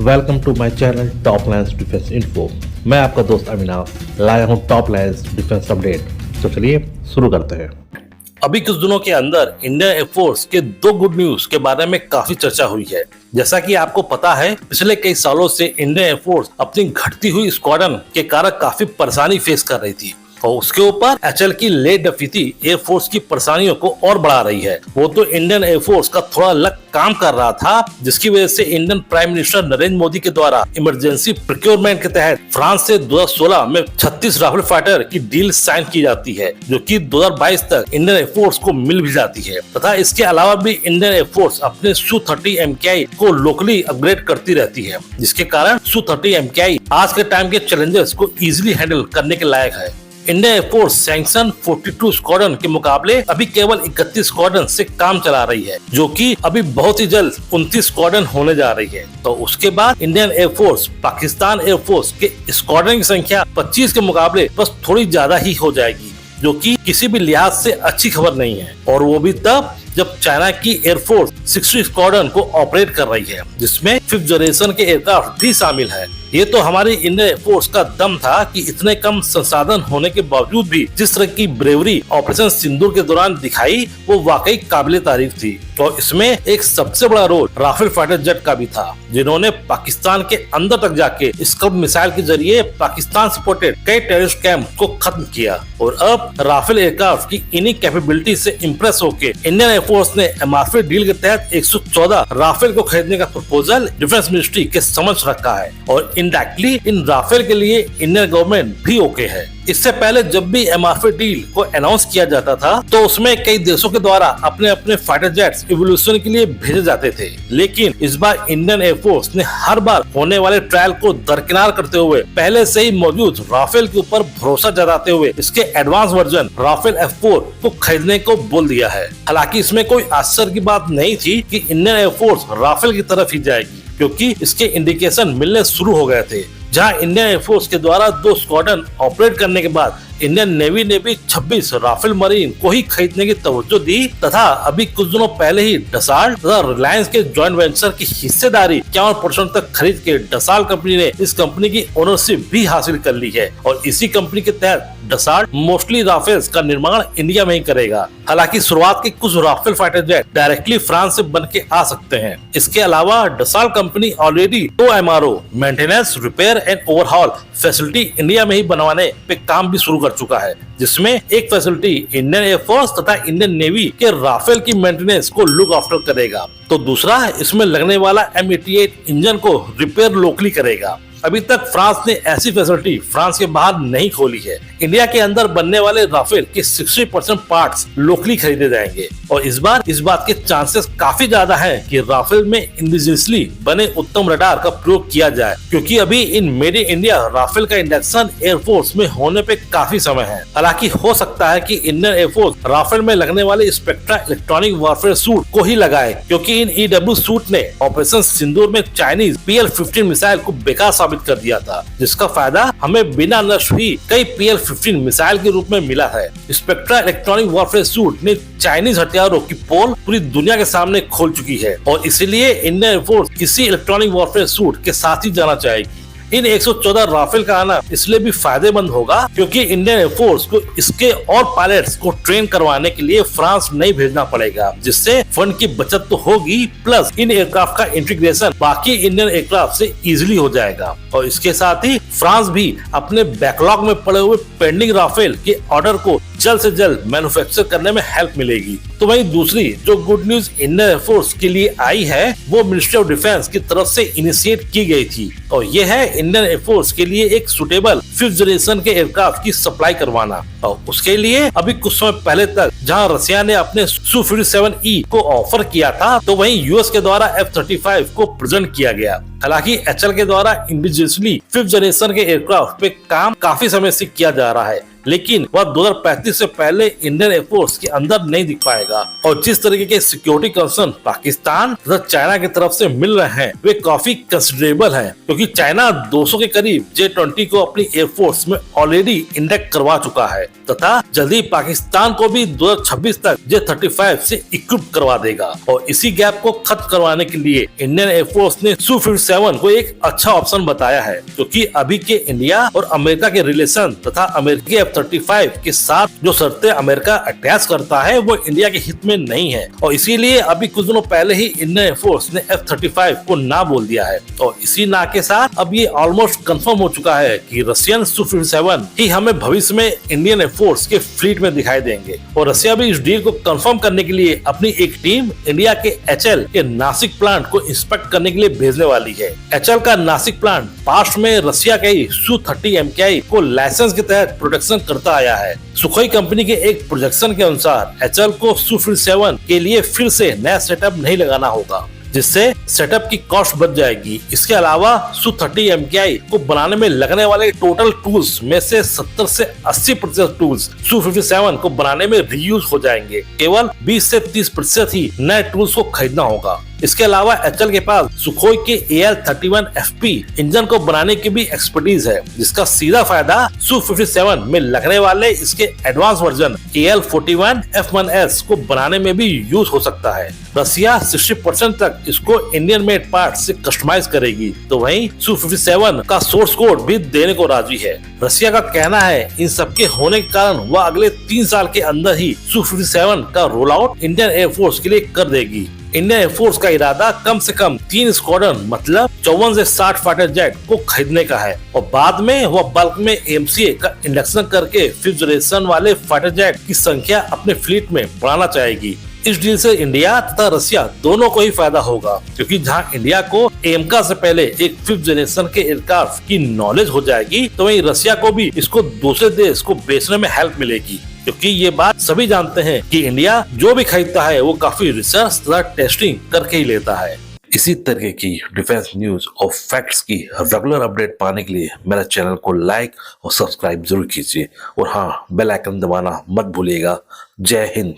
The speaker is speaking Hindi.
Welcome to my channel Top Lines Defence Info. मैं आपका दोस्त अविनाश लाया हूं टॉप लाइन्स डिफेंस अपडेट। तो चलिए शुरू करते हैं। अभी कुछ दिनों के अंदर इंडियन एयरफोर्स के दो गुड न्यूज के बारे में काफी चर्चा हुई है। जैसा कि आपको पता है, पिछले कई सालों से इंडियन एयरफोर्स अपनी घटती हुई स्क्वाड्रन के कारण काफी परेशानी फेस कर रही थी और उसके ऊपर एचएल की लेट डफीती एयरफोर्स की परेशानियों को और बढ़ा रही है। वो तो इंडियन एयरफोर्स का थोड़ा लक काम कर रहा था, जिसकी वजह से Indian prime minister Narendra Modi के द्वारा इमरजेंसी प्रोक्योरमेंट के तहत फ्रांस से 2016 में 36 राफेल फाइटर की डील साइन की जाती है, जो कि 2022 तक इंडियन एयरफोर्स को मिल भी जाती है। तथा इसके अलावा भी इंडियन एयरफोर्स अपने Su-30 MKI को लोकली अपग्रेड करती रहती है, जिसके कारण Su-30 MKI आज के टाइम के चैलेंजेस को इजिली हैंडल करने के लायक है। इंडियन एयरफोर्स सैंक्शन 42 स्क्वाड्रन के मुकाबले अभी केवल 31 स्क्वाड्रन से काम चला रही है, जो कि अभी बहुत ही जल्द 29 स्क्वाड्रन होने जा रही है। तो उसके बाद इंडियन एयरफोर्स पाकिस्तान एयरफोर्स के स्क्वाड्रन की संख्या 25 के मुकाबले बस थोड़ी ज्यादा ही हो जाएगी, जो कि किसी भी लिहाज से अच्छी खबर नहीं है। और वो भी तब जब चाइना की एयरफोर्स 60 स्क्वाड्रन को ऑपरेट कर रही है, जिसमें 5th जनरेशन के एयरक्राफ्ट भी शामिल है। ये तो हमारी इंडियन एयरफोर्स का दम था कि इतने कम संसाधन होने के बावजूद भी जिस तरह की ब्रेवरी ऑपरेशन सिंदूर के दौरान दिखाई, वो वाकई काबिले तारीफ थी। और इसमें एक सबसे बड़ा रोल राफेल फाइटर जेट का भी था, जिन्होंने पाकिस्तान के अंदर तक जाके स्कड मिसाइल के जरिए पाकिस्तान सपोर्टेड कई टेररिस्ट कैंप को खत्म किया। और अब राफेल एयरक्राफ्ट की इन्हीं कैपेबिलिटी से इम्प्रेस होकर इंडियन एयरफोर्स ने एमआरपी डील के तहत 114 राफेल को खरीदने का प्रपोजल डिफेंस मिनिस्ट्री के समक्ष रखा है। और इनडायरेक्टली इन राफेल के लिए इंडियन गवर्नमेंट भी ओके है। इससे पहले जब भी एमआरपी डील को अनाउंस किया जाता था, तो उसमें कई देशों के द्वारा अपने अपने फाइटर जेट्स इवोल्यूशन के लिए भेजे जाते थे। लेकिन इस बार इंडियन एयरफोर्स ने हर बार होने वाले ट्रायल को दरकिनार करते हुए पहले से ही मौजूद राफेल के ऊपर भरोसा जताते हुए इसके एडवांस वर्जन राफेल F4 को खरीदने को बोल दिया है। हालांकि इसमें कोई आश्चर्य की बात नहीं थी कि इंडियन एयरफोर्स राफेल की तरफ ही जाएगी, क्योंकि इसके इंडिकेशन मिलने शुरू हो गए थे। जहां इंडियन एयरफोर्स के द्वारा 2 स्क्वाड्रन ऑपरेट करने के बाद इंडियन नेवी ने भी 26 राफेल मरीन को ही खरीदने की तवज्जो दी, तथा अभी कुछ दिनों पहले ही डसाल्ट तथा रिलायंस के जॉइंट वेंचर की हिस्सेदारी 51% तक खरीद के डसाल्ट कंपनी ने इस कंपनी की ओनरशिप भी हासिल कर ली है। और इसी कंपनी के तहत डसाल्ट मोस्टली राफेल्स का निर्माण इंडिया में ही करेगा। हालांकि शुरुआत के कुछ Rafale fighter jet directly France से बन के आ सकते हैं। इसके अलावा Dassault company already 2 MRO maintenance, repair and overhaul facility India में ही बनवाने पे काम भी शुरू कर चुका है, जिसमें एक फैसिलिटी इंडियन एयरफोर्स तथा इंडियन नेवी के राफेल की मेंटेनेंस को लुक आफ्टर करेगा, तो दूसरा इसमें लगने वाला M88 इंजन को रिपेयर लोकली करेगा। अभी तक फ्रांस ने ऐसी फैसिलिटी फ्रांस के बाहर नहीं खोली है। इंडिया के अंदर बनने वाले राफेल के 60% पार्ट्स लोकली खरीदे जाएंगे। और इस बार इस बात के चांसेस काफी ज्यादा हैं कि राफेल में इंडिजिनियसली बने उत्तम रडार का प्रयोग किया जाए, क्योंकि अभी इन मेड इन इंडिया राफेल का इंडक्शन एयरफोर्स में होने पे काफी समय है। हालांकि हो सकता है कि इंडियन एयरफोर्स राफेल में लगने वाले स्पेक्ट्रा इलेक्ट्रॉनिक वॉरफेयर सूट को ही लगाए, क्योंकि इन EW सूट ने ऑपरेशन सिंदूर में चाइनीज PL-15 मिसाइल को बेकार साबित कर दिया था, जिसका फायदा हमें बिना नष्ट हुई कई PL-15 मिसाइल के रूप में मिला है। स्पेक्ट्रा इलेक्ट्रॉनिक वॉरफेयर सूट ने चाइनीज हथियारों की पोल पूरी दुनिया के सामने खोल चुकी है, और इसीलिए इंडियन एयरफोर्स इसी इलेक्ट्रॉनिक वॉरफेयर सूट के साथ ही जाना चाहेगी। इन 114 राफेल का आना इसलिए भी फायदेमंद होगा, क्योंकि इंडियन एयरफोर्स को इसके और पायलट्स को ट्रेन करवाने के लिए फ्रांस नहीं भेजना पड़ेगा, जिससे फंड की बचत तो होगी, प्लस इन एयरक्राफ्ट का इंटीग्रेशन बाकी इंडियन एयरक्राफ्ट से इजीली हो जाएगा। और इसके साथ ही फ्रांस भी अपने बैकलॉग में पड़े हुए पेंडिंग राफेल के ऑर्डर को जल्द से जल्द मैन्युफैक्चर करने में हेल्प मिलेगी। तो वहीं दूसरी जो गुड न्यूज इंडियन एयरफोर्स के लिए आई है, वो मिनिस्ट्री ऑफ डिफेंस की तरफ से इनिशिएट की गई थी, और ये है इंडियन एयरफोर्स के लिए एक सुटेबल 5th जनरेशन के एयरक्राफ्ट की सप्लाई करवाना। और उसके लिए अभी कुछ समय पहले तक जहां रसिया ने अपने Su-57E को ऑफर किया था, तो वहीं यूएस के द्वारा F-35 को प्रेजेंट किया गया। हालांकि एचएल के द्वारा इंडिजिनियसली 5th जनरेशन के एयरक्राफ्ट पे काम काफी समय से किया जा रहा है, लेकिन वह 2035 से पहले इंडियन एयरफोर्स के अंदर नहीं दिख पाएगा। और जिस तरीके के सिक्योरिटी कंसर्न पाकिस्तान तथा चाइना की तरफ से मिल रहे हैं वे काफी कंसिडरेबल हैं, क्योंकि चाइना 200 के करीब J-20 को अपनी एयरफोर्स में ऑलरेडी इंडेक्ट करवा चुका है तथा जल्दी पाकिस्तान को भी 2026 तक J-35 से इक्विप करवा देगा। और इसी गैप को खत्म करवाने के लिए इंडियन एयरफोर्स ने Su-57 को एक अच्छा ऑप्शन बताया है, क्योंकि अभी के इंडिया और अमेरिका के रिलेशन तथा अमेरिकी F-35 के साथ जो शर्तें अमेरिका अटैच करता है वो इंडिया के हित में नहीं है। और इसीलिए अभी कुछ दिनों पहले ही इंडियन एयरफोर्स ने F-35 को ना बोल दिया है। और इसी ना के साथ अब ये ऑलमोस्ट कंफर्म हो चुका है कि रशियन Su-57 ही हमें भविष्य में इंडियन एयरफोर्स के फ्लीट में दिखाई देंगे। और रशिया भी इस डील को कंफर्म करने के लिए अपनी एक टीम इंडिया के HL के नासिक प्लांट को इंस्पेक्ट करने के लिए भेजने वाली है। HL का नासिक प्लांट पास्ट में रशिया के Su-30 MKI को लाइसेंस के तहत प्रोडक्शन करता आया है। सुखोई कंपनी के एक प्रोजेक्शन के अनुसार HL को Su-57 के लिए फिर से नया सेटअप नहीं लगाना होगा, जिससे सेटअप की कॉस्ट बच जाएगी। इसके अलावा Su-30 MKI को बनाने में लगने वाले टोटल टूल्स में से 70 से 80% टूल्स Su-57 को बनाने में रीयूज हो जाएंगे। केवल 20 से 30% ही नए टूल्स को खरीदना होगा। इसके अलावा HL के पास सुखोई के AL-31FP इंजन को बनाने की भी एक्सपर्टीज है, जिसका सीधा फायदा Su-57 में लगने वाले इसके एडवांस वर्जन AL-41F1S को बनाने में भी यूज हो सकता है। रसिया 60% तक इसको इंडियन मेड पार्ट से कस्टमाइज करेगी, तो वहीं Su-57 का सोर्स कोड भी देने को राजी है। रसिया का कहना है इन सबके होने के कारण वह अगले 3 साल के अंदर ही Su-57 का रोल आउट इंडियन एयरफोर्स के लिए कर देगी। इंडियन एयरफोर्स का इरादा कम से कम 3 स्क्वाड्रन मतलब 54 से 60 फाइटर जेट को खरीदने का है और बाद में वह बल्क में AMCA का इंडक्शन करके 5th जनरेशन वाले फाइटर जेट की संख्या अपने फ्लीट में बढ़ाना चाहेगी। इस डील से इंडिया तथा रसिया दोनों को ही फायदा होगा, क्योंकि जहां इंडिया को AMCA से पहले एक 5th जनरेशन के एयरक्राफ्ट की नॉलेज हो जाएगी, तो वहीं रसिया को भी इसको दूसरे देश को बेचने में हेल्प मिलेगी। क्योंकि ये बात सभी जानते हैं कि इंडिया जो भी खरीदता है वो काफी रिसर्च तथा टेस्टिंग करके ही लेता है। इसी तरह की डिफेंस न्यूज और फैक्ट्स की रेगुलर अपडेट पाने के लिए मेरा चैनल को लाइक और सब्सक्राइब जरूर कीजिए और हाँ, बेल आइकन दबाना मत भूलिएगा। जय हिंद।